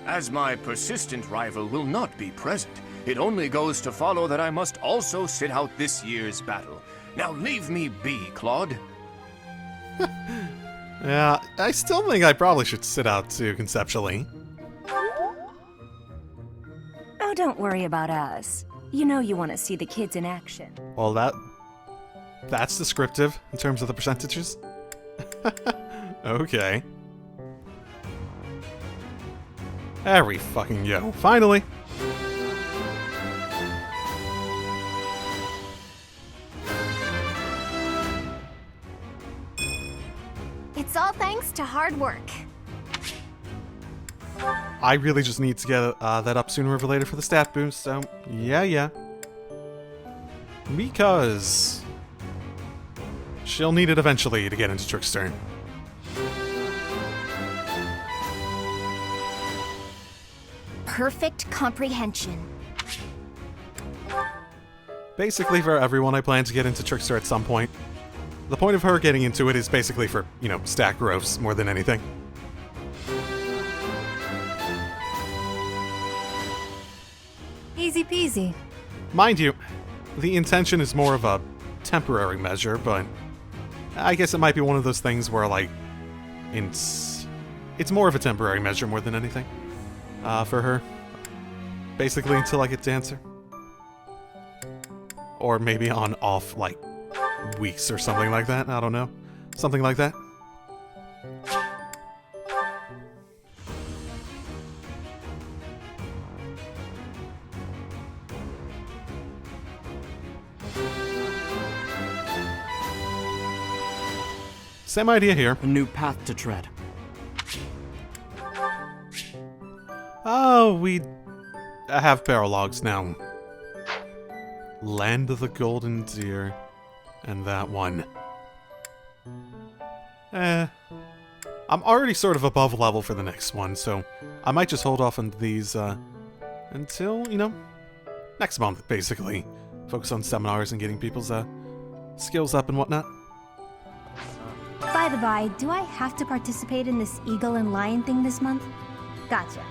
As my persistent rival will not be present, it only goes to follow that I must also sit out this year's battle. Now leave me be, Claude. Yeah, I still think I probably should sit out too, conceptually. Oh, don't worry about us. You know you want to see the kids in action. Well, that's descriptive in terms of the percentages. Okay. There we fucking go. Finally! It's all thanks to hard work. I really just need to get that up sooner or later for the stat boost, so yeah. Because she'll need it eventually to get into Trickster. Perfect comprehension. Basically for everyone, I plan to get into Trickster at some point. The point of her getting into it is basically for, you know, stat growths more than anything. Easy peasy. Mind you, the intention is more of a temporary measure, but I guess it might be one of those things where, like, it's more of a temporary measure more than anything for her. Basically until I get to answer. Or maybe on off, like, weeks or something like that. I don't know. Something like that. Same idea here. A new path to tread. Oh, we have barrel logs now. Land of the Golden Deer. And that one. I'm already sort of above level for the next one, so I might just hold off on these until, you know, next month, basically. Focus on seminars and getting people's skills up and whatnot. By the by, do I have to participate in this Eagle and Lion thing this month? Gotcha.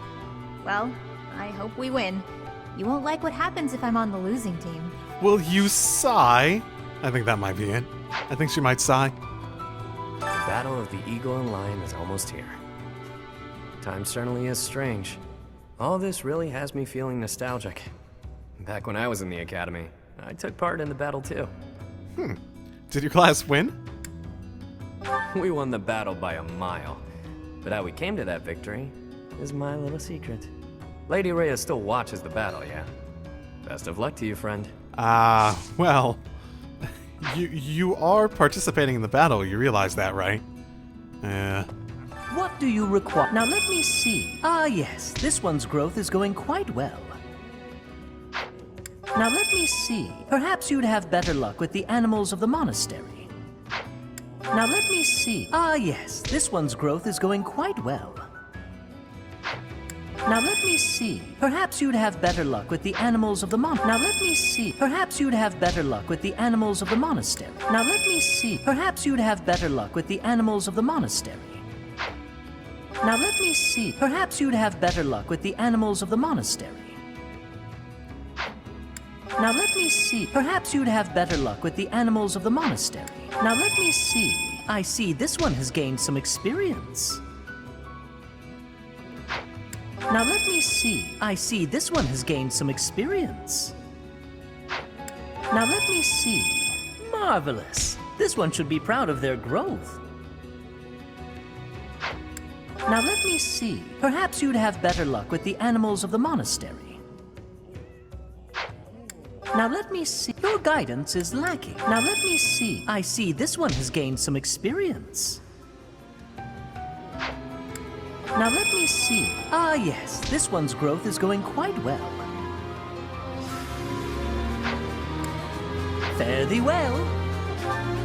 Well, I hope we win. You won't like what happens if I'm on the losing team. Will you sigh? I think that might be it. I think she might sigh. The battle of the Eagle and Lion is almost here. Time certainly is strange. All this really has me feeling nostalgic. Back when I was in the academy, I took part in the battle too. Did your class win? We won the battle by a mile. But how we came to that victory is my little secret. Lady Rhea still watches the battle, yeah? Best of luck to you, friend. Well, you are participating in the battle, you realize that, right? What do you require? Now let me see. Ah, yes, this one's growth is going quite well. Now let me see. Perhaps you'd have better luck with the animals of the monastery. Now let me see. Ah, yes, this one's growth is going quite well. Now let me see. Perhaps you'd have better luck with the animals of the monastery. Now let me see. Perhaps you'd have better luck with the animals of the monastery. Now let me see. Perhaps you'd have better luck with the animals of the monastery. Now let me see. Perhaps you'd have better luck with the animals of the monastery. Now let me see. Perhaps you'd have better luck with the animals of the monastery. Now let me see. I see this one has gained some experience. Now let me see. I see this one has gained some experience. Now let me see. Marvelous. This one should be proud of their growth. Now let me see. Perhaps you'd have better luck with the animals of the monastery. Now let me see. Your guidance is lacking. Now let me see. I see this one has gained some experience. Now let me see. Ah, yes, this one's growth is going quite well. Fare thee well.